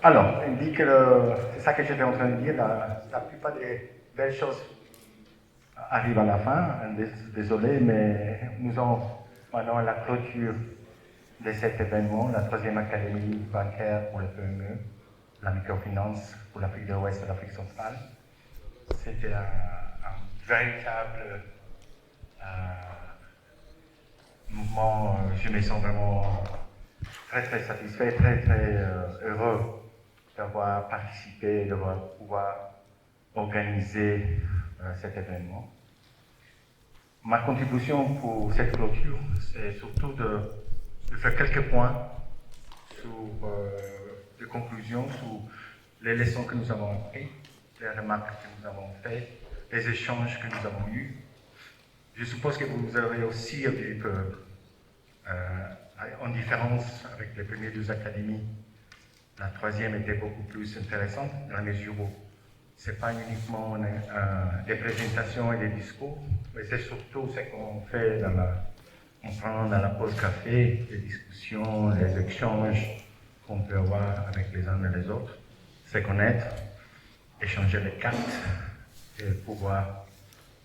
Alors, il dit que c'est ça que j'étais en train de dire, la plupart des belles choses arrivent à la fin. Désolé, mais nous avons maintenant la clôture de cet événement, la troisième académie bancaire pour le PME, la microfinance pour l'Afrique de l'Ouest et l'Afrique centrale. C'était un véritable mouvement. Je me sens vraiment très satisfait, très heureux d'avoir participé, de pouvoir organiser cet événement. Ma contribution pour cette clôture, c'est surtout de faire quelques points sur des conclusions, sur les leçons que nous avons apprises, les remarques que nous avons faites, les échanges que nous avons eus. Je suppose que vous avez aussi vu que, en différence avec les premières deux académies, la troisième était beaucoup plus intéressante dans la mesure où ce n'est pas uniquement des présentations et des discours, mais c'est surtout ce qu'on fait on prend dans la pause café, les discussions, les échanges qu'on peut avoir avec les uns et les autres, se connaître, échanger les cartes et pouvoir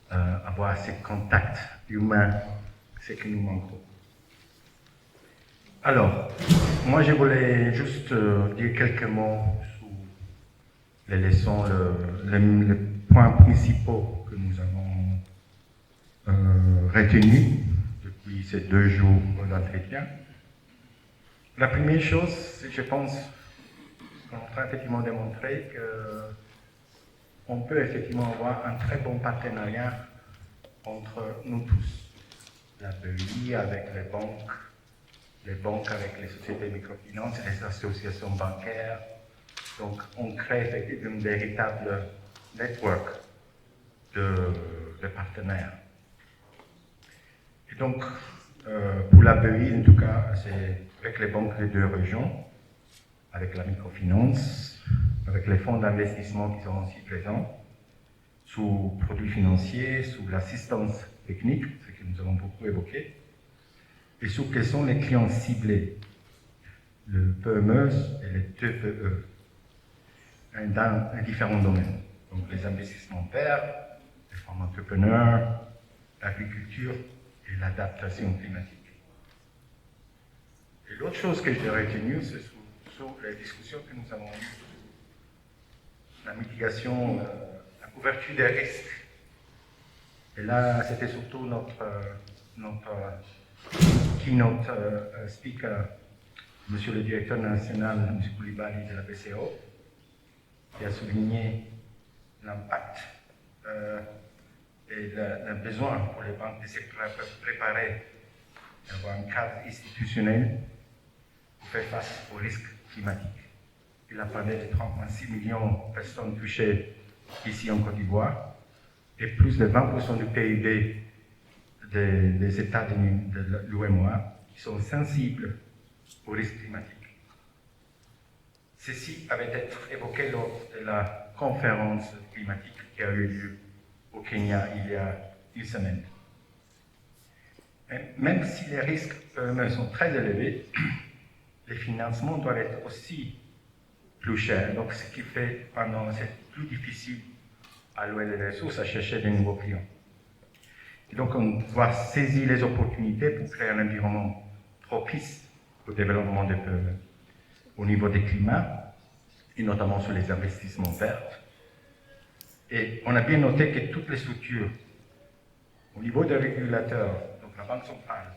avoir ces contacts humains, ce qui nous manque. Alors, moi je voulais juste dire quelques mots sur les leçons, les points principaux que nous avons retenus depuis ces 2 jours d'entretien. La première chose, je pense qu'on est en train effectivement de démontrer qu'on peut effectivement avoir un très bon partenariat entre nous tous. La BEI avec les banques avec les sociétés microfinances, les associations bancaires. Donc, on crée effectivement une véritable network de partenaires. Et donc, pour la BEI, en tout cas, c'est avec les banques des 2 régions, avec la microfinance, avec les fonds d'investissement qui sont aussi présents, sous produits financiers, sous l'assistance technique, ce que nous avons beaucoup évoqué, et sur quels sont les clients ciblés, le PME et les TPE, dans différents domaines. Donc les investissements verts, les femmes entrepreneurs, l'agriculture et l'adaptation climatique. Et l'autre chose que j'ai retenue, c'est sur les discussions que nous avons eues, la mitigation, la couverture des risques. Et là, c'était surtout notre keynote speaker, monsieur le directeur national, M. Koulibaly de la BCO, qui a souligné l'impact et le besoin pour les banques de se préparer, d'avoir un cadre institutionnel pour faire face aux risques climatiques. Il a parlé de 30,6 millions de personnes touchées ici en Côte d'Ivoire et plus de 20% du PIB des États de l'UEMOA qui sont sensibles aux risques climatiques. Ceci avait été évoqué lors de la conférence climatique qui a eu lieu au Kenya il y a une semaine. Et même si les risques eux-mêmes sont très élevés, les financements doivent être aussi plus chers. Donc, ce qui fait pendant c'est plus difficile à louer les ressources, à chercher de nouveaux clients. Et donc, on doit saisir les opportunités pour créer un environnement propice au développement des PME au niveau des climats, et notamment sur les investissements verts. Et on a bien noté que toutes les structures, au niveau des régulateurs, donc la Banque centrale,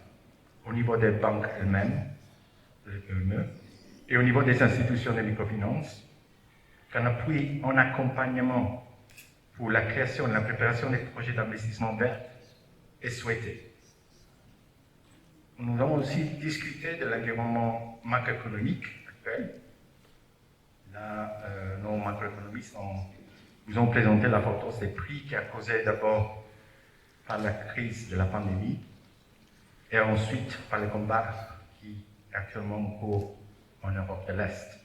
au niveau des banques elles-mêmes, les PME, et au niveau des institutions de microfinance, qu'un appui en accompagnement pour la création et la préparation des projets d'investissement vert est souhaité. Nous avons aussi discuté de l'environnement macroéconomique actuel. Là, nos macroéconomistes vous ont présenté la forte des prix qui a causé d'abord par la crise de la pandémie et ensuite par le combat qui est actuellement en cours en Europe de l'Est.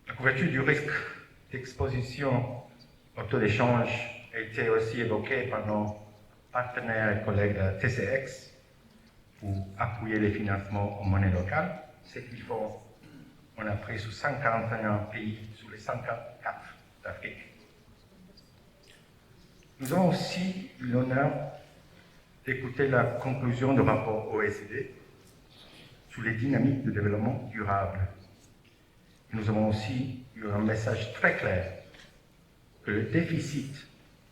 La couverture du risque d'exposition au taux d'échange a été aussi évoquée par nos partenaires et collègues de TCX pour appuyer les financements en monnaie locale, ce qu'ils font On a pris sur 141 pays, sur les 144 d'Afrique. Nous avons aussi eu l'honneur d'écouter la conclusion du rapport OECD sur les dynamiques de développement durable. Nous avons aussi eu un message très clair que le déficit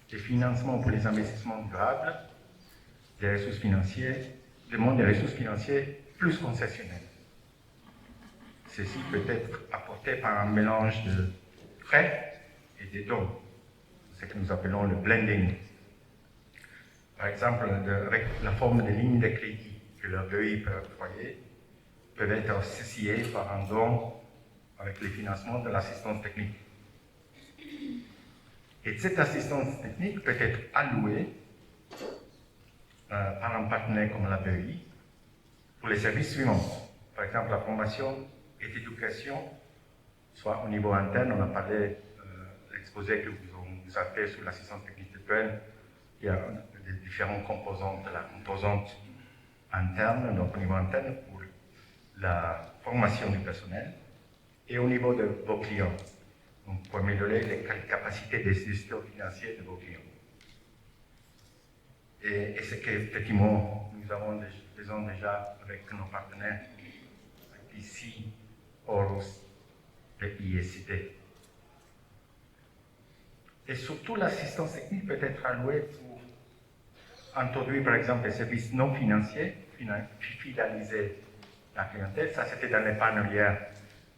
des financements pour les investissements durables des ressources financières demande des ressources financières plus concessionnelles. Ceci peut être apporté par un mélange de prêts et des dons, ce que nous appelons le blending. Par exemple, avec la forme des lignes de crédit que le BEI peut octroyer, peuvent être associées par un don avec les financements de l'assistance technique. Et cette assistance technique peut être allouée par un partenaire comme la BEI pour les services suivants. Par exemple, la formation et l'éducation, soit au niveau interne, on a parlé de l'exposé que vous avez fait sur l'assistance technique de PEN, il y a des différentes composantes de la composante interne, donc au niveau interne pour la formation du personnel, et au niveau de vos clients, donc pour améliorer les capacités des gestions financières de vos clients. Et c'est qu'effectivement, nous faisons déjà avec nos partenaires ici, Horus et ISCT. Et surtout, l'assistance technique peut être allouée pour introduire, par exemple, des services non financiers, fidéliser la clientèle. Ça, c'était dans l'épargne hier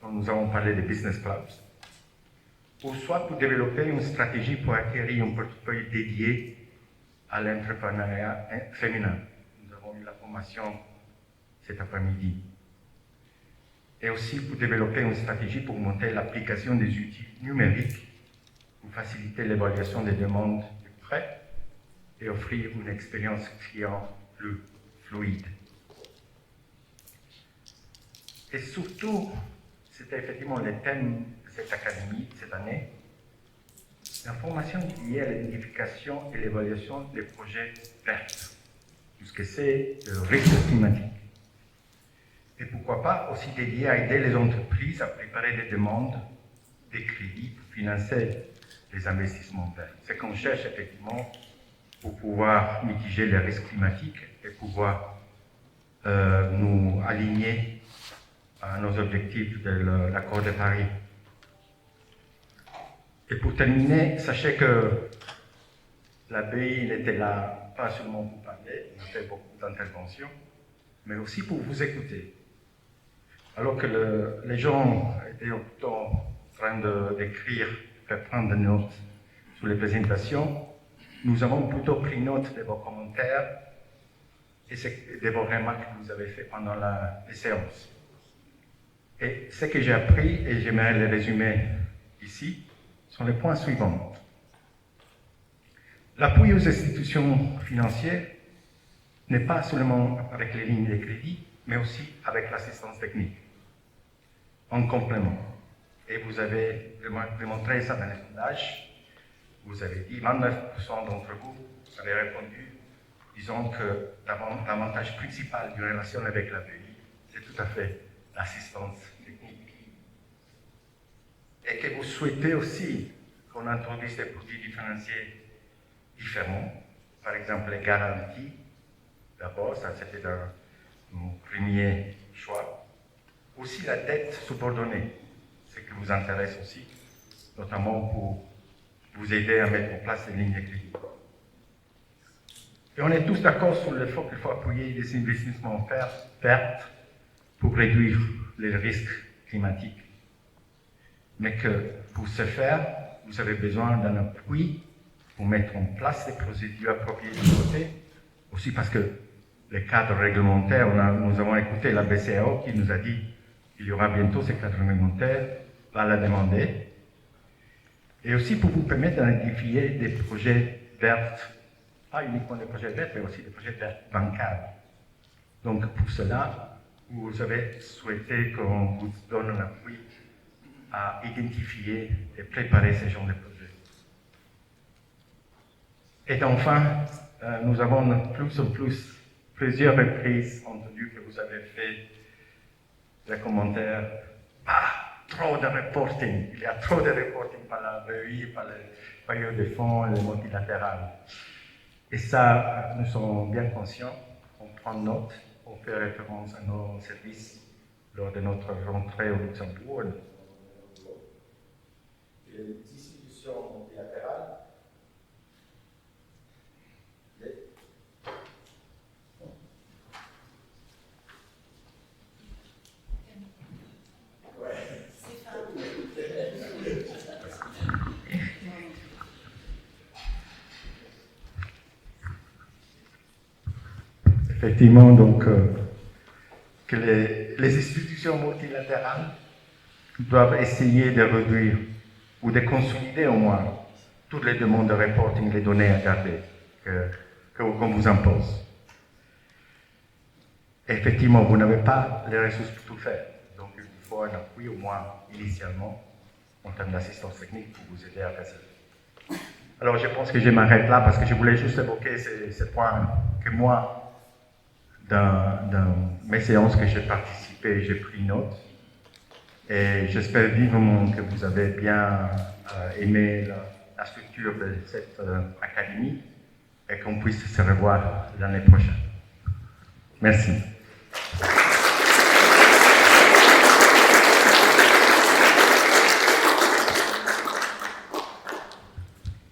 dont nous avons parlé des business clubs. Ou soit pour développer une stratégie pour acquérir un portefeuille dédié à l'entrepreneuriat féminin. Nous avons eu la formation cet après-midi. Et aussi pour développer une stratégie pour monter l'application des outils numériques pour faciliter l'évaluation des demandes de prêt et offrir une expérience client plus fluide. Et surtout, c'était effectivement le thème de cette académie cette année, l'information liée à l'identification et l'évaluation des projets verts, puisque c'est le risque climatique. Et pourquoi pas aussi dédié à aider les entreprises à préparer des demandes de crédit pour financer les investissements verts. C'est qu'on cherche effectivement pour pouvoir mitiger les risques climatiques et pouvoir nous aligner à nos objectifs de l'accord de Paris. Et pour terminer, sachez que la BEI n'était là pas seulement pour parler, on a fait beaucoup d'interventions, mais aussi pour vous écouter. Alors que les gens étaient en train d'écrire, de faire prendre des notes sur les présentations, nous avons plutôt pris note de vos commentaires et de vos remarques que vous avez faites pendant les séances. Et ce que j'ai appris, et j'aimerais les résumer ici, sont les points suivants. L'appui aux institutions financières n'est pas seulement avec les lignes de crédit, mais aussi avec l'assistance technique, en complément. Et vous avez démontré ça dans les sondages. Vous avez dit, 29% d'entre vous avez répondu, disons que l'avantage principal d'une relation avec la BEI, c'est tout à fait l'assistance technique. Et que vous souhaitez aussi qu'on introduise des produits différenciés différents, par exemple les garanties. D'abord, ça c'était mon premier choix. Aussi la dette subordonnée, ce qui vous intéresse aussi, notamment pour vous aider à mettre en place les lignes de crédit. Et on est tous d'accord sur le fait qu'il faut appuyer les investissements verts pour réduire les risques climatiques. Mais que pour ce faire, vous avez besoin d'un appui pour mettre en place les procédures appropriées de côté, aussi parce que les cadres réglementaires, nous avons écouté la BCAO qui nous a dit qu'il y aura bientôt ces cadres réglementaires, va la demander. Et aussi pour vous permettre d'identifier des projets verts, pas uniquement des projets verts, mais aussi des projets verts bancables. Donc pour cela, vous avez souhaité qu'on vous donne un appui à identifier et préparer ce genre de projets. Et enfin, nous avons plusieurs reprises entendu que vous avez fait des commentaires trop de reporting. Il y a trop de reporting par la BEI, par les bailleurs de fonds, les multilatérales. Et ça, nous sommes bien conscients, on prend note, on fait référence à nos services lors de notre rentrée au Luxembourg. Les institutions multilatérales. Effectivement, donc, que les institutions multilatérales doivent essayer de réduire ou de consolider au moins toutes les demandes de reporting, les données à garder qu'on vous impose. Effectivement, vous n'avez pas les ressources pour tout faire, donc il faut un appui au moins initialement en termes d'assistance technique pour vous aider à faire ça. Alors je pense que je m'arrête là parce que je voulais juste évoquer ces points que moi, dans mes séances que j'ai participé, j'ai pris note. Et j'espère vivement que vous avez bien aimé la structure de cette académie et qu'on puisse se revoir l'année prochaine. Merci.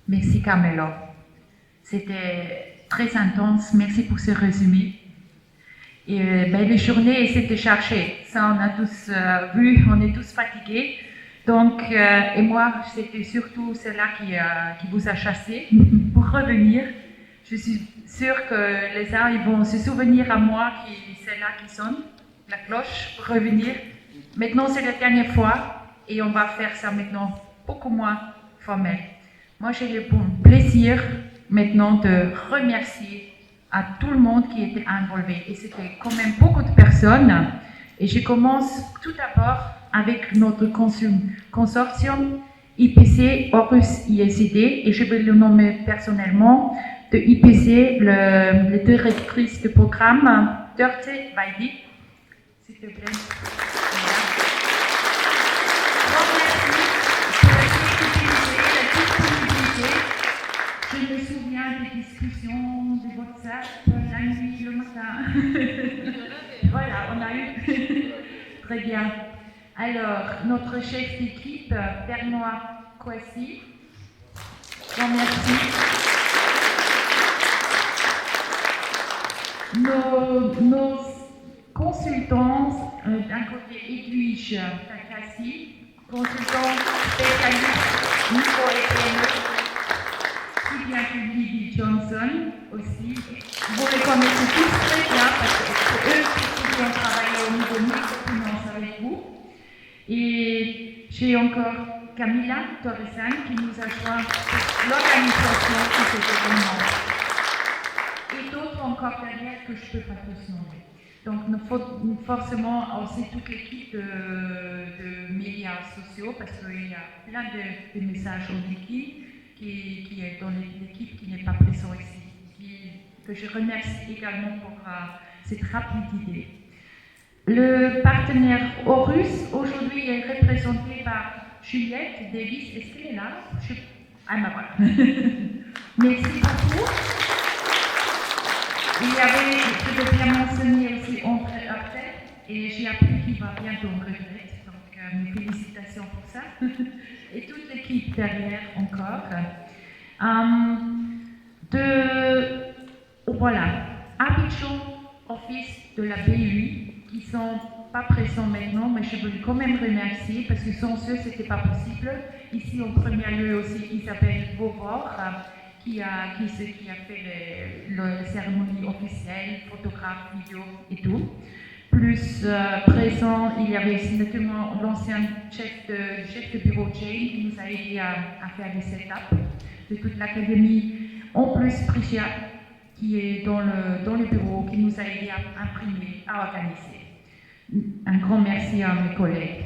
Merci Carmelo. C'était très intense. Merci pour ce résumé. Et les journées, c'était chargé. Ça, on a tous vu, on est tous fatigués. Donc, et moi, c'était surtout celle-là qui vous a chassé pour revenir. Je suis sûre que les uns ils vont se souvenir à moi celle-là qui sonne, la cloche, pour revenir. Maintenant, c'est la dernière fois et on va faire ça maintenant beaucoup moins formel. Moi, j'ai le plaisir maintenant de remercier à tout le monde qui était involvé. Et c'était quand même beaucoup de personnes. Et je commence tout d'abord avec notre consortium IPC Horus ISID, et je vais le nommer personnellement, de IPC, le directrice du programme, Dörte Weidi. S'il te plaît. Je me souviens des discussions de WhatsApp la nuit, le matin. Voilà, on a eu. Très bien. Alors, notre chef d'équipe, Benoît Kouassi. Je vous remercie. Nos consultants, d'un côté Edwige Takassi, consultant spécialiste micro et PME. Qui vient de Lily Johnson aussi. Vous les connaissez tous très bien parce que c'est eux qui ont travaillé au niveau microfinance avec vous. Et j'ai encore Camilla Torresan qui nous a joint pour l'organisation de cet événement. Et d'autres encore derrière que je ne peux pas tous nommer. Donc nous faut forcément aussi toute l'équipe de médias sociaux parce qu'il y a plein de messages au wiki. Qui est dans l'équipe qui n'est pas présent ici, que je remercie également pour cette rapidité. Le partenaire Horus, aujourd'hui, est représenté par Juliette Davis. Est-ce qu'elle est là? Ah, ben voilà. Merci beaucoup. Il y avait, je vais bien mentionner aussi André Hurtel, et j'ai appris qu'il va bientôt en retraite, donc mes félicitations pour ça. Et toute l'équipe derrière encore. Voilà, Abidjan Office de la BUI, qui ne sont pas présents maintenant, mais je veux quand même remercier, parce que sans eux, ce n'était pas possible. Ici, en premier lieu aussi, Isabelle Beauvoir, qui a fait la cérémonie officielle, photographe, vidéo et tout. Plus présent, il y avait aussi notamment l'ancien chef de bureau Jane qui nous a aidé à faire les setups de toute l'académie. En plus, Priscia qui est dans le bureau, qui nous a aidé à imprimer, à organiser. Un grand merci à mes collègues.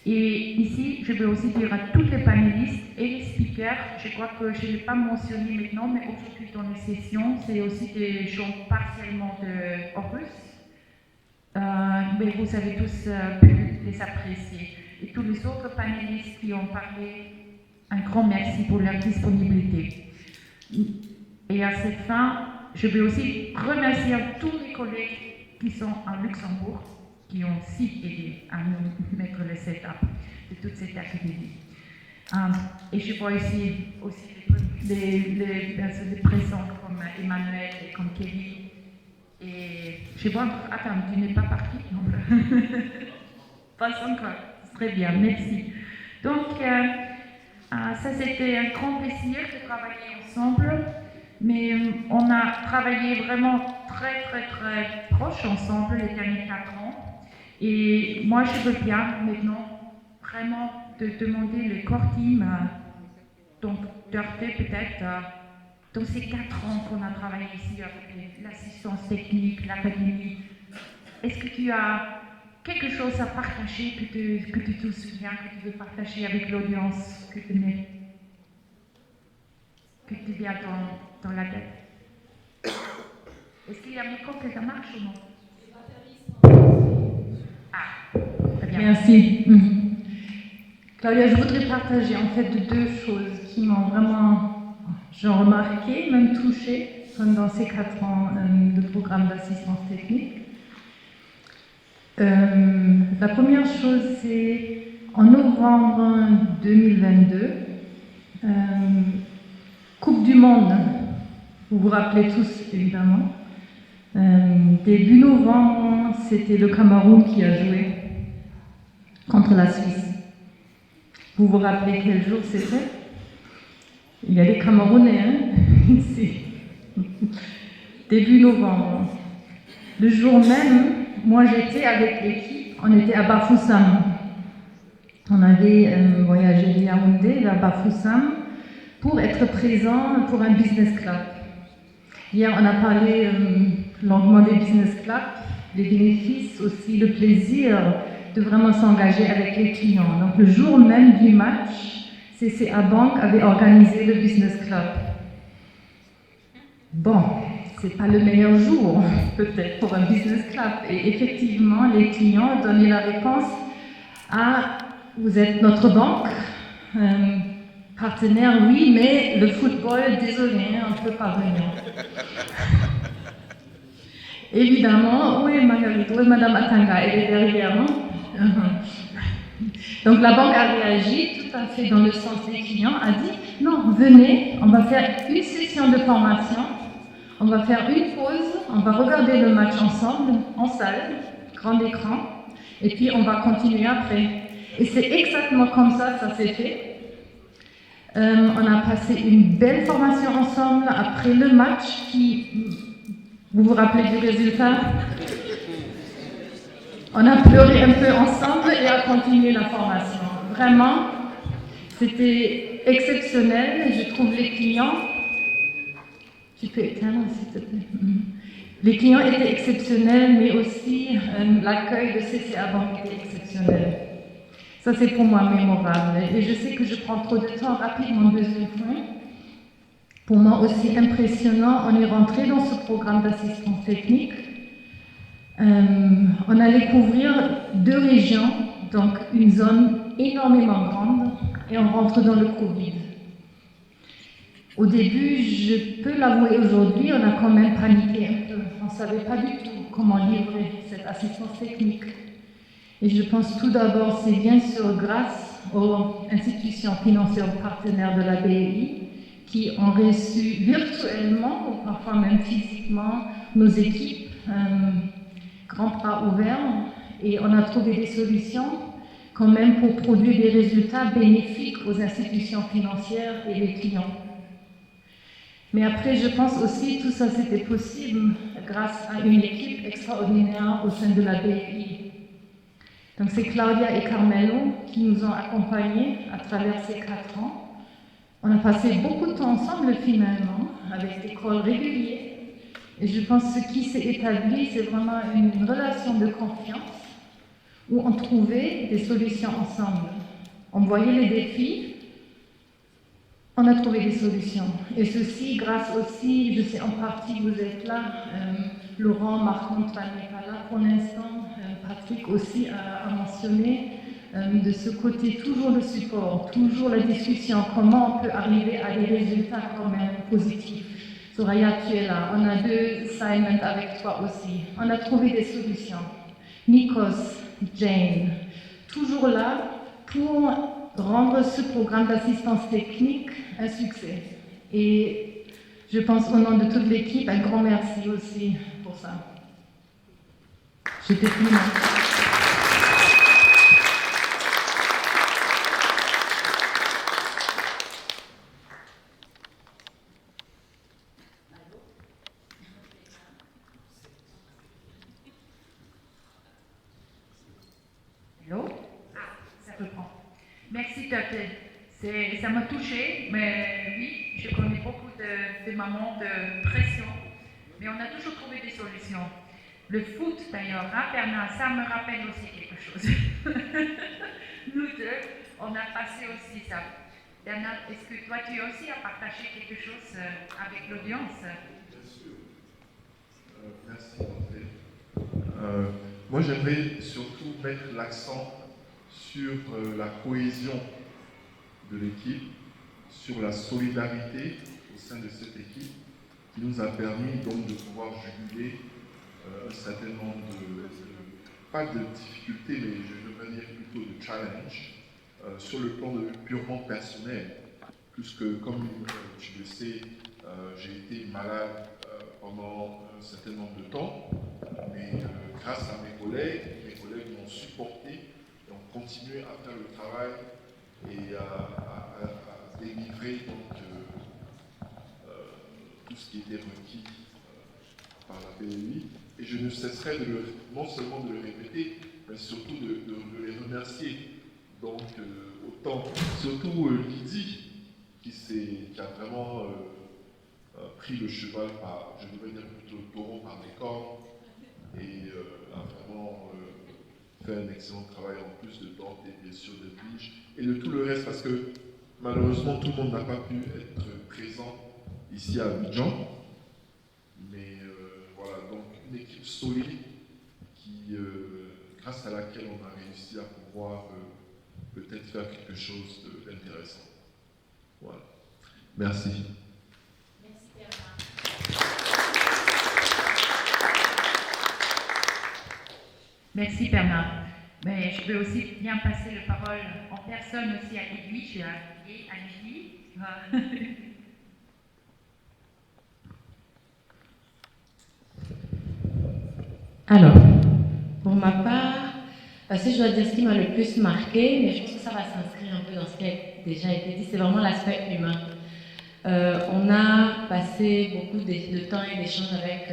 Et ici, je veux aussi dire à tous les panélistes et les speakers, je crois que je ne l'ai pas mentionné maintenant, mais aujourd'hui dans les sessions, c'est aussi des gens partiellement de Horus. mais vous avez tous pu les apprécier. Et tous les autres panélistes qui ont parlé, un grand merci pour leur disponibilité. Et à cette fin, je veux aussi remercier tous mes collègues qui sont à Luxembourg, qui ont aussi aidé à nous mettre le setup de toute cette activité. Et je vois ici aussi les personnes présentes comme Emmanuel et comme Kevin. Et je vois, attends, tu n'es pas parti, non? Pas encore. Très bien, merci. Donc, ça c'était un grand plaisir de travailler ensemble, mais on a travaillé vraiment très proche ensemble les derniers 4 ans. Et moi, je veux bien maintenant vraiment de demander le core team, donc d'heurter peut-être dans ces 4 ans qu'on a travaillé ici avec l'assistance technique, l'académie. Est-ce que tu as quelque chose à partager que tu te souviens, que tu veux partager avec l'audience que tu viens dans la tête? Est-ce qu'il y a un micro que ça marche ou non? Ah, très bien. Merci. Claudia, je voudrais partager en fait 2 choses qui m'ont vraiment remarqué, même touchée pendant ces 4 ans de programme d'assistance technique. La première chose, c'est en novembre 2022, Coupe du Monde, vous vous rappelez tous évidemment. Début novembre, c'était le Cameroun qui a joué contre la Suisse. Vous vous rappelez quel jour c'était? Il y a des Camerounais ici. Début novembre. Le jour même, moi j'étais avec l'équipe, on était à Bafoussam. On avait voyagé de Yaoundé vers Bafoussam pour être présent pour un business club. Hier, on a parlé longuement des business clubs, les bénéfices, aussi le plaisir de vraiment s'engager avec les clients. Donc le jour même du match, CCA Bank avait organisé le business club. Bon, c'est pas le meilleur jour, peut-être, pour un business club. Et effectivement, les clients donnaient la réponse à « Vous êtes notre banque, partenaire, oui, mais le football, désolé, on ne peut pas venir. » Évidemment, où est Marguerite, où est Madame Atanga? Elle est derrière, non? Donc la banque a réagi tout à fait dans le sens des clients, a dit « Non, venez, on va faire une session de formation. On va faire une pause, on va regarder le match ensemble, en salle, grand écran, et puis on va continuer après. » Et c'est exactement comme ça s'est fait. On a passé une belle formation ensemble après le match vous vous rappelez du résultat? On a pleuré un peu ensemble et a continué la formation. Vraiment, c'était exceptionnel. Je trouve les clients... Tu peux éteindre, s'il te plaît. Les clients étaient exceptionnels, mais aussi l'accueil de CCA Bank était exceptionnel. Ça, c'est pour moi mémorable. Et je sais que je prends trop de temps. Rapidement, deuxième point. Pour moi aussi impressionnant, on est rentré dans ce programme d'assistance technique. On allait couvrir 2 régions, donc une zone énormément grande, et on rentre dans le Covid. Au début, je peux l'avouer aujourd'hui, on a quand même paniqué un peu. On ne savait pas du tout comment livrer cette assistance technique. Et je pense tout d'abord, c'est bien sûr grâce aux institutions financières partenaires de la BEI qui ont reçu virtuellement, ou parfois même physiquement, nos équipes, grands bras ouverts, et on a trouvé des solutions quand même pour produire des résultats bénéfiques aux institutions financières et les clients. Mais après, je pense aussi que tout ça c'était possible grâce à une équipe extraordinaire au sein de la BEI. Donc c'est Claudia et Carmelo qui nous ont accompagnés à travers ces 4 ans. On a passé beaucoup de temps ensemble finalement, avec des calls réguliers. Et je pense que ce qui s'est établi, c'est vraiment une relation de confiance où on trouvait des solutions ensemble. On voyait les défis, on a trouvé des solutions. Et ceci grâce aussi, je sais en partie vous êtes là, Laurent, Marc-Antoine n'est pas là pour l'instant. Patrick aussi a mentionné de ce côté toujours le support, toujours la discussion, comment on peut arriver à des résultats quand même positifs. Soraya, tu es là. On a 2 assignments avec toi aussi. On a trouvé des solutions. Nikos, Jane, toujours là pour rendre ce programme d'assistance technique un succès. Et je pense au nom de toute l'équipe, un grand merci aussi pour ça. Je te prie. Hello? Ah, ça reprend. Merci, Turtle. Ça m'a touchée, mais oui, je connais beaucoup de moments de pression, mais on a toujours trouvé des solutions. Le foot, d'ailleurs, hein, Bernard, ça me rappelle aussi quelque chose. Nous deux, on a passé aussi ça. Bernard, est-ce que toi, tu aussi as partagé quelque chose avec l'audience? Bien sûr. Merci, André. Moi, j'aimerais surtout mettre l'accent sur la cohésion de l'équipe, sur la solidarité au sein de cette équipe qui nous a permis donc de pouvoir juguler un certain nombre pas de difficultés, mais je veux dire plutôt de challenge sur le plan purement personnel, puisque comme tu le sais, j'ai été malade pendant un certain nombre de temps, mais grâce à mes collègues m'ont supporté et ont continué à faire le travail et à délivrer donc, tout ce qui était requis par la BEI. Et je ne cesserai non seulement de le répéter, mais surtout de les remercier. Donc, autant, surtout Lydie, qui a vraiment pris le cheval par, je devrais dire plutôt le taureau par les cornes, et a vraiment fait un excellent travail en plus de dents, des blessures, de biches, et de tout le reste, parce que malheureusement, tout le monde n'a pas pu être présent ici à Abidjan. Mais voilà, donc une équipe solide qui, grâce à laquelle on a réussi à pouvoir peut-être faire quelque chose d'intéressant. Voilà. Merci. Merci Bernard. Merci Bernard. Mais je veux aussi bien passer la parole en personne aussi à Edwige et à Lily. Alors, pour ma part, si je dois dire ce qui m'a le plus marqué, mais je pense que ça va s'inscrire un peu dans ce qui a déjà été dit, c'est vraiment l'aspect humain. On a passé beaucoup de temps et d'échanges avec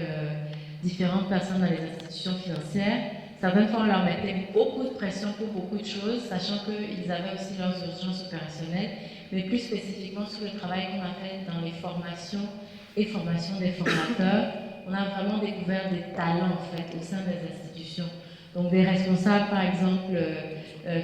différentes personnes dans les institutions financières. Certaines fois, on leur mettait beaucoup de pression pour beaucoup de choses, sachant qu'ils avaient aussi leurs urgences opérationnelles, mais plus spécifiquement sur le travail qu'on a fait dans les formations et formations des formateurs. On a vraiment découvert des talents en fait au sein des institutions. Donc des responsables, par exemple,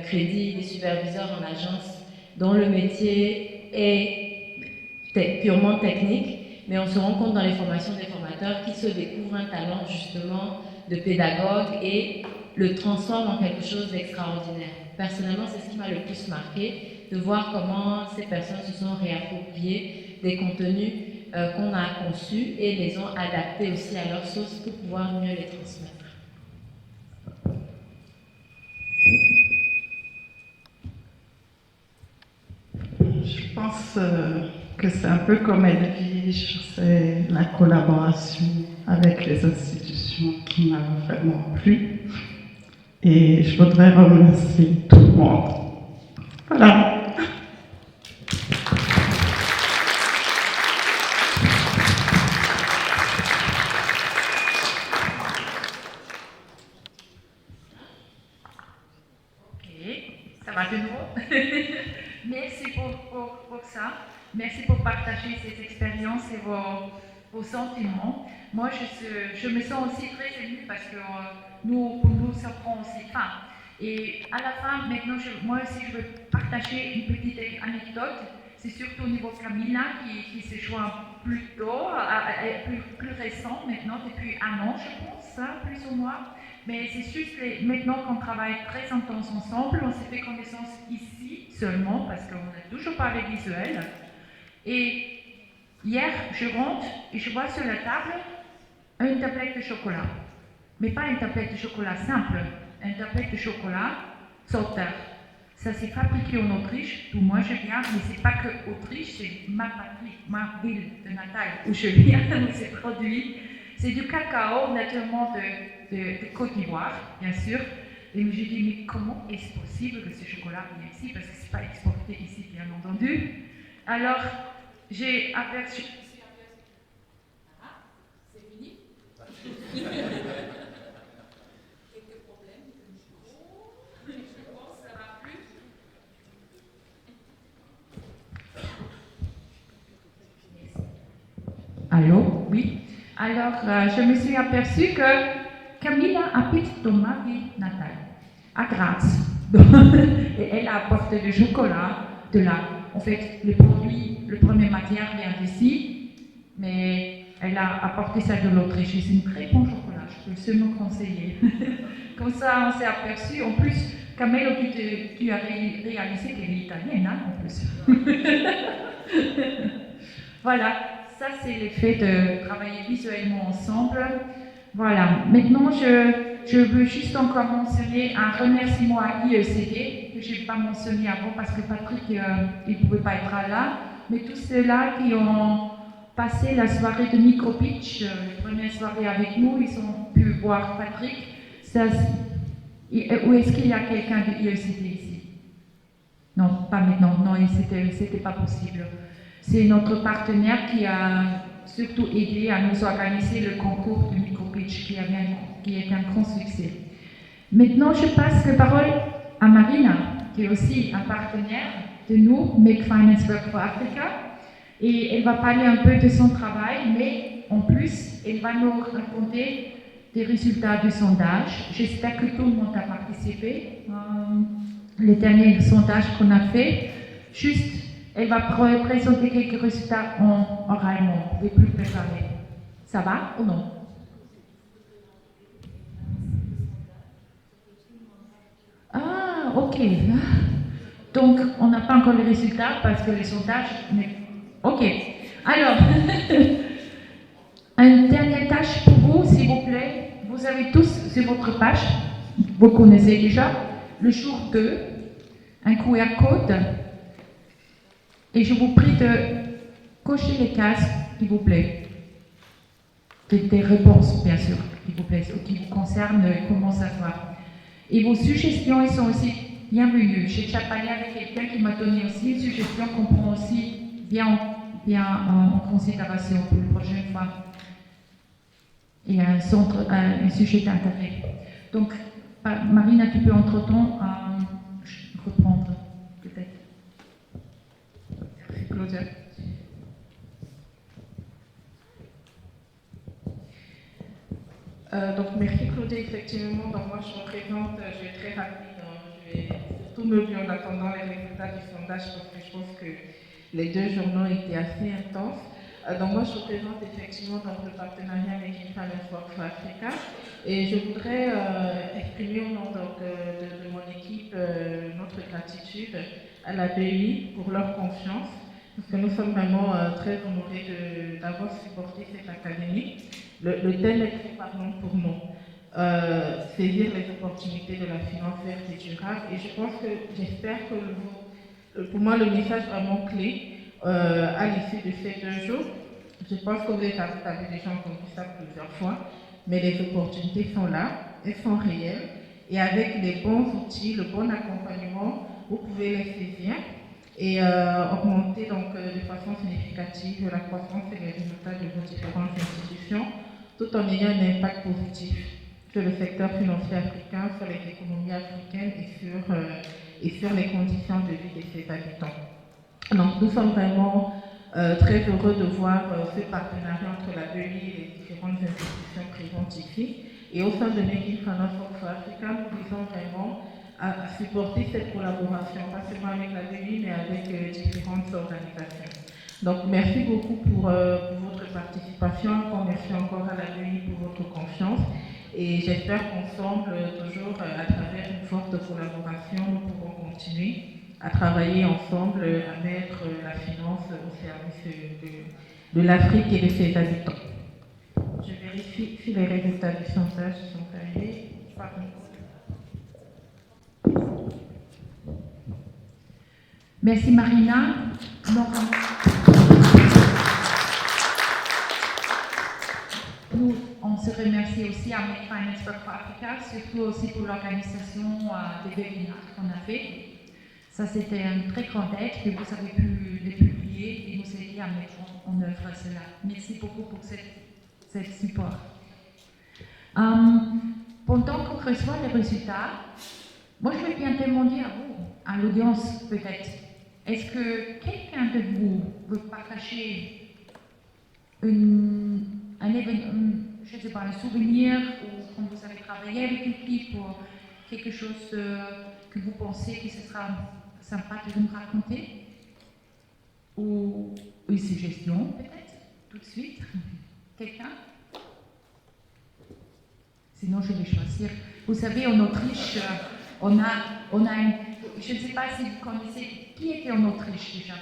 crédit, des superviseurs en agence, dont le métier est purement technique, mais on se rend compte dans les formations des formateurs qu'ils se découvrent un talent justement de pédagogue et le transforment en quelque chose d'extraordinaire. Personnellement, c'est ce qui m'a le plus marqué, de voir comment ces personnes se sont réappropriées des contenus qu'on a conçus et les ont adaptés aussi à leur sauce pour pouvoir mieux les transmettre. Je pense que c'est un peu comme Edwige, c'est la collaboration avec les institutions qui m'a vraiment plu. Et je voudrais remercier tout le monde. Voilà. Ça va de nouveau. Merci pour ça. Merci pour partager ces expériences et vos sentiments. Moi, je me sens aussi très émue parce que pour nous, ça prend aussi fin. Et à la fin, maintenant, moi aussi, je veux partager une petite anecdote. C'est surtout au niveau Camilla qui se joint plus tôt, plus récent maintenant, depuis 1 an, je pense, hein, plus ou moins. Mais c'est juste maintenant qu'on travaille très intense ensemble, on s'est fait connaissance ici seulement, parce qu'on n'a toujours pas les visuels. Et hier, je rentre et je vois sur la table une tablette de chocolat. Mais pas une tablette de chocolat simple, une tablette de chocolat sauteur. Ça s'est fabriqué en Autriche, d'où moi je viens, mais c'est pas que Autriche, c'est ma patrie, ma ville de Natal où je viens, où c'est produit. C'est du cacao, naturellement de Côte d'Ivoire, bien sûr. Et je dis, mais comment est-ce possible que ce chocolat vienne ici? Parce que c'est pas exporté ici, bien entendu. Alors, j'ai aperçu. Ah, c'est fini? Quelques problèmes de micro. Je pense que ça va plus. Allô? Oui. Alors, je me suis aperçue que Camilla habite dans ma ville natale, à Graz. Et elle a apporté du chocolat de là. En fait, le produit, la première matière vient d'ici, mais elle a apporté ça de l'Autriche. C'est un très bon chocolat, je peux seulement conseiller. Comme ça, on s'est aperçu. En plus, Camilla, tu as réalisé qu'elle est italienne, hein, en plus. Voilà. Ça, c'est l'effet de travailler visuellement ensemble. Voilà. Maintenant, je veux juste encore mentionner un remerciement à IECD, que je n'ai pas mentionné avant parce que Patrick, il ne pouvait pas être là. Mais tous ceux-là qui ont passé la soirée de Micro-Pitch, la première soirée avec nous, ils ont pu voir Patrick. Où est-ce qu'il y a quelqu'un de IECD ici? Non, pas maintenant. Non, c'était pas possible. C'est notre partenaire qui a surtout aidé à nous organiser le concours de Micro-Pitch qui est un grand succès. Maintenant, je passe la parole à Marina, qui est aussi un partenaire de nous, Make Finance Work for Africa. Et elle va parler un peu de son travail, mais en plus, elle va nous raconter des résultats du sondage. J'espère que tout le monde a participé. Les derniers sondages qu'on a fait, juste. Elle va présenter quelques résultats oralement, les plus préparés. Ça va ou non? Ah, ok. Donc, on n'a pas encore les résultats parce que les sondages... Ok. Alors, une dernière tâche pour vous, s'il vous plaît. Vous avez tous sur votre page, vous connaissez déjà, le jour 2, un QR code. Et je vous prie de cocher les cases, s'il vous plaît. Des réponses, bien sûr, s'il vous plaît, qui vous concernent, comment savoir. Et vos suggestions, elles sont aussi bienvenues. J'ai déjà parlé avec quelqu'un qui m'a donné aussi une suggestion qu'on prend aussi bien en considération pour la prochaine fois. Et un sujet d'intérêt. Donc, Marina, tu peux entre-temps reprendre, peut-être. Claudia. Donc merci Claudia, effectivement, donc moi je me présente, je vais être très rapide, je vais surtout meubler en attendant les résultats du sondage parce que je pense que les 2 journaux étaient assez intenses. Donc moi je représente effectivement donc, le partenariat avec Finance Work for Africa et je voudrais exprimer au nom donc, de mon équipe notre gratitude à la BEI pour leur confiance. Parce que nous sommes vraiment très honorés d'avoir supporté cette académie. Le thème est très parlant pour nous. Saisir les opportunités de la finance verte et durable. Et je pense j'espère que pour moi, le message vraiment clé à l'issue de ces 2 jours, je pense que vous avez déjà entendu ça plusieurs fois, mais les opportunités sont là, elles sont réelles. Et avec les bons outils, le bon accompagnement, vous pouvez les saisir et augmenter donc de façon significative la croissance et les résultats de vos différentes institutions, tout en ayant un impact positif sur le secteur financier africain, sur les économies africaines et sur les conditions de vie de ses habitants. Donc nous sommes vraiment très heureux de voir ce partenariat entre la BEI et les différentes institutions présentes ici. Et au sein de Make Finance Work for Africa, nous visons vraiment à supporter cette collaboration, pas seulement avec la BEI, mais avec différentes organisations. Donc, merci beaucoup pour votre participation. Merci encore à la BEI pour votre confiance. Et j'espère qu'ensemble, toujours à travers une forte collaboration, nous pourrons continuer à travailler ensemble, à mettre la finance au service de l'Afrique et de ses habitants. Je vérifie si les résultats du sondage sont arrivés. Merci Marina. Donc, nous, on se remercie aussi à Make Finance for Africa, surtout aussi pour l'organisation des webinaires qu'on a fait. Ça, c'était un très grand aide que vous avez pu les publier et nous aider à mettre en œuvre cela. Merci beaucoup pour ce support. Pendant qu'on reçoit les résultats, moi je vais bien demander à vous, à l'audience peut-être, est-ce que quelqu'un de vous veut partager un événement, je ne sais pas, un souvenir, ou quand vous avez travaillé avec l'équipe, ou quelque chose que vous pensez que ce sera sympa de nous raconter? Ou une suggestion peut-être, tout de suite? Quelqu'un? Sinon, je vais choisir. Vous savez, en Autriche, on a une... Je ne sais pas si vous connaissez... Qui était en Autriche déjà?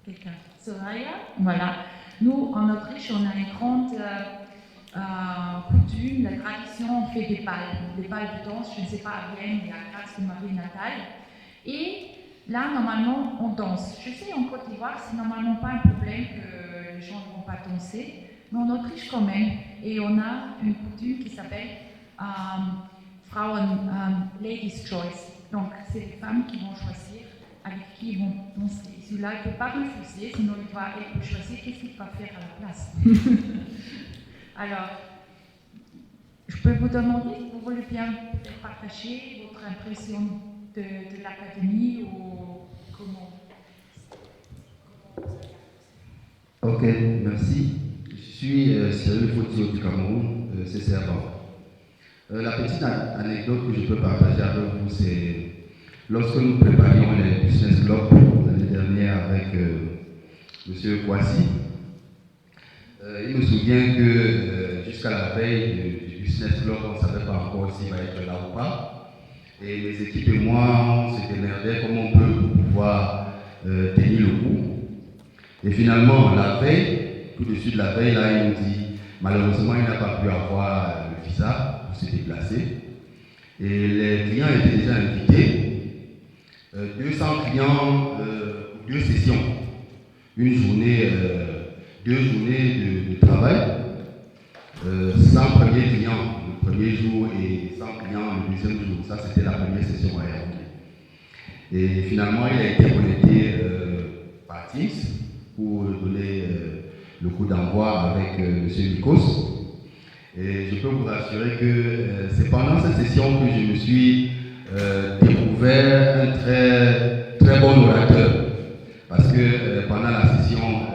Quelqu'un? Soraya? Voilà. Nous, en Autriche, on a une grande coutume, la tradition, on fait des balles de danse, je ne sais pas, à Vienne, il y a grâce de Marie Natale. Et là, normalement, on danse. Je sais, en Côte d'Ivoire, c'est normalement pas un problème que les gens ne vont pas danser, mais en Autriche quand même. Et on a une coutume qui s'appelle Ladies' Choice. Donc, c'est les femmes qui vont choisir avec qui ils vont danser. Celui-là, il ne peut pas refuser, sinon il doit choisir qu'est-ce qu'il va faire à la place. Alors, je peux vous demander, vous voulez bien peut-être partager votre impression de l'académie ou comment? Ok, merci. Je suis Cyril Fotio du Cameroun, CCR. La petite anecdote que je peux partager avec vous, c'est lorsque nous préparions les Business Club l'année dernière avec M. Kwasi. Il me souvient que jusqu'à la veille du Business Club, on ne savait pas encore s'il va être là ou pas. Et mes équipes et moi, on se démerdait comment on peut pouvoir tenir le coup. Et finalement, la veille, tout de suite la veille, là, il nous dit, malheureusement, il n'a pas pu avoir le visa pour se déplacer. Et les clients étaient déjà invités. 200 clients, 2 sessions, une journée, 2 journées de travail, 100 premiers clients le premier jour et 100 clients le deuxième jour. Ça, c'était la première session aérienne. Et finalement, il a été connecté par Teams pour donner le coup d'envoi avec M. Nikos. Et je peux vous rassurer que c'est pendant cette session que je me suis découvert un très, très bon orateur. Parce que pendant la session,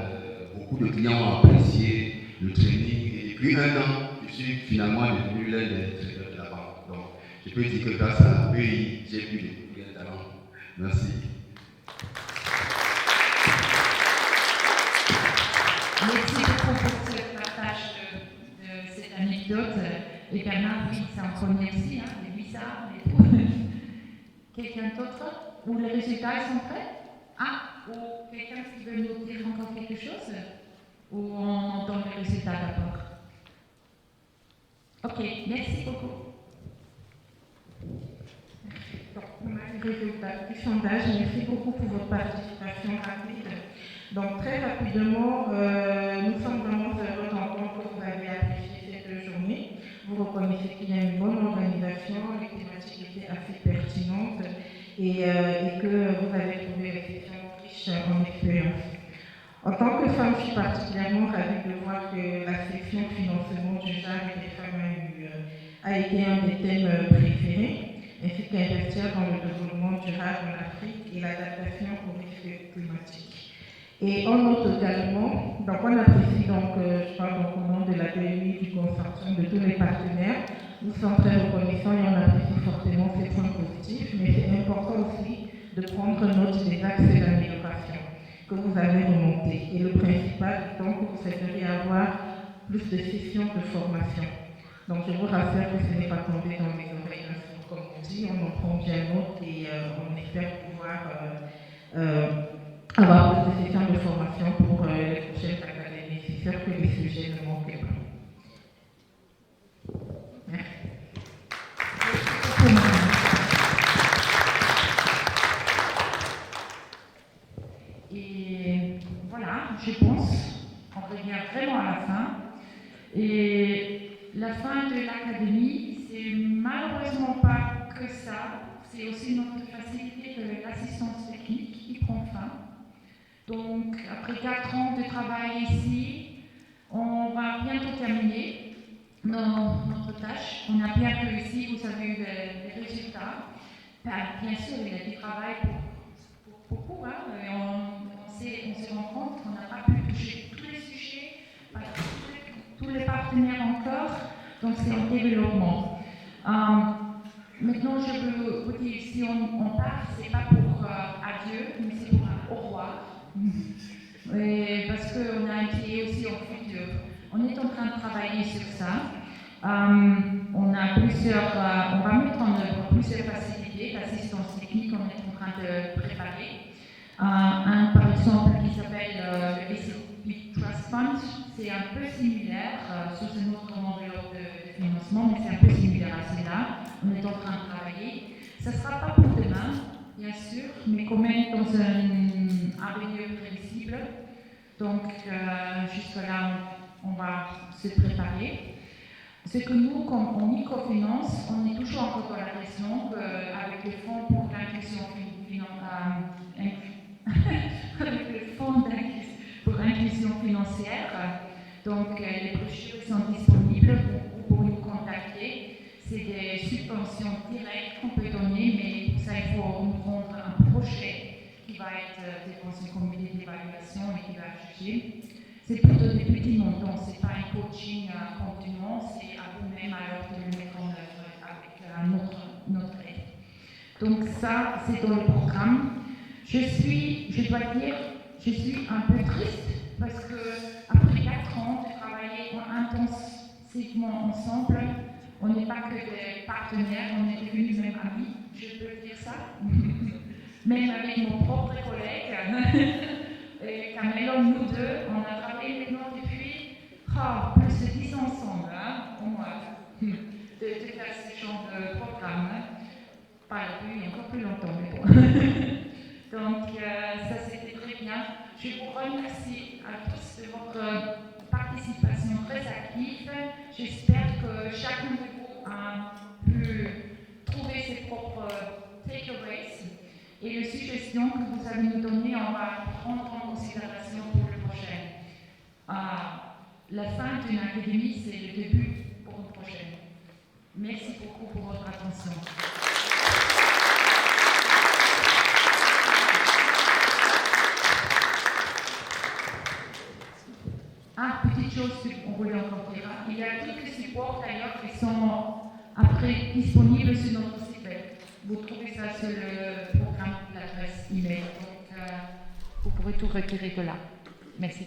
beaucoup de clients ont apprécié le training. Et depuis 1 an, je suis finalement devenu l'un des traiteurs de la banque. Donc, je peux dire que grâce à BEI, j'ai pu découvrir un talent. Merci. Merci beaucoup pour ce partage de cette anecdote. Et Bernard, oui, ça en connaît aussi, hein, les visas et tout. Quelqu'un d'autre? Ou les résultats sont prêts? Ah, ou quelqu'un qui veut nous dire encore quelque chose? Ou on entend les résultats d'abord? Ok, merci beaucoup. Donc, on a les résultats du sondage. Merci beaucoup pour votre participation rapide. Donc, très rapidement, nous sommes vraiment heureux d'entendre que vous avez apprécié cette journée. Vous reconnaissez qu'il y a une bonne organisation, les thématiques étaient assez pertinentes et que vous avez trouvé les sessions riches en expérience. En tant que femme, je suis particulièrement ravie de voir que la section financement du genre et des femmes a été un des thèmes préférés, ainsi qu'investir dans le développement durable en Afrique et l'adaptation aux risques climatiques. Et on note également, donc on apprécie donc, je parle donc au nom de la BEI, du consortium, de tous les partenaires, nous sommes très reconnaissants et on apprécie fortement ces points positifs, mais c'est important aussi de prendre note des axes d'amélioration. que vous avez remontées. Et le principal étant que vous souhaiteriez avoir plus de sessions de formation. Donc je vous rassure que ce n'est pas tombé dans mes oreilles. Comme on dit, on en prend bien note et on espère pouvoir avoir plus de sessions de formation pour les prochaines académies. C'est sûr que les sujets ne manquent pas. Merci. Et voilà, je pense qu'on revient vraiment à la fin. Et la fin de l'académie, c'est malheureusement pas que ça, c'est aussi notre facilité de l'assistance technique qui prend fin. Donc, après 4 ans de travail ici, on va bientôt terminer notre tâche. On a bien réussi, vous avez eu des résultats. Bien sûr, il y a du travail pour beaucoup. Hein, et on se rend compte qu'on n'a pas pu toucher tous les sujets, pas tous les partenaires encore, donc c'est un développement. Maintenant, je veux vous dire, si on part, c'est pas pour adieu, mais c'est pour un au revoir. Et parce qu'on a été aussi au futur. On est en train de travailler sur ça. On va mettre en œuvre plusieurs facilités d'assistance technique qu'on est en train de préparer. Un par exemple qui s'appelle le SCP Trust Fund, c'est un peu similaire sous une autre enveloppe de financement, mais c'est un peu similaire à cela. On est en train de travailler. Ça ne sera pas pour demain, bien sûr, mais quand même dans un avenir prévisible. Donc jusque-là, on va se préparer. C'est que nous, comme en microfinance, on est toujours encore dans la question avec le fonds pour l'inclusion pour l'inclusion financière. Donc les brochures sont disponibles pour nous contacter. C'est des subventions directes qu'on peut donner, mais pour ça il faut nous rendre un projet qui va être dans une comité d'évaluation et qui va juger. C'est plutôt des petits montants, c'est pas un coaching continuant, c'est à vous-même alors de le mettre en œuvre avec notre aide. Donc ça, c'est dans le programme. Je dois dire, je suis un peu triste parce que après 4 ans de travailler intensivement ensemble, on n'est pas que des partenaires, on est devenus même amis, je peux dire ça. Même avec mon propre collègue. Et Camelon, nous deux, on a travaillé maintenant depuis plus de 10 ans ensemble, hein, au moins, de faire ce genre de programme. Hein. Pas depuis encore plus longtemps, mais bon. Donc, ça c'était très bien. Je vous remercie à tous de votre participation très active. J'espère que chacun de vous a pu trouver ses propres takeaways. Et les suggestions que vous allez nous donner, on va prendre en considération pour le prochain. La fin d'une académie, c'est le début pour une prochaine. Merci beaucoup pour votre attention. Petite chose qu'on voulait encore dire. Il y a tous les supports d'ailleurs qui sont après disponibles sur notre site web. Vous trouvez ça sur le programme, l'adresse email. Donc, vous pourrez tout retirer de là. Merci.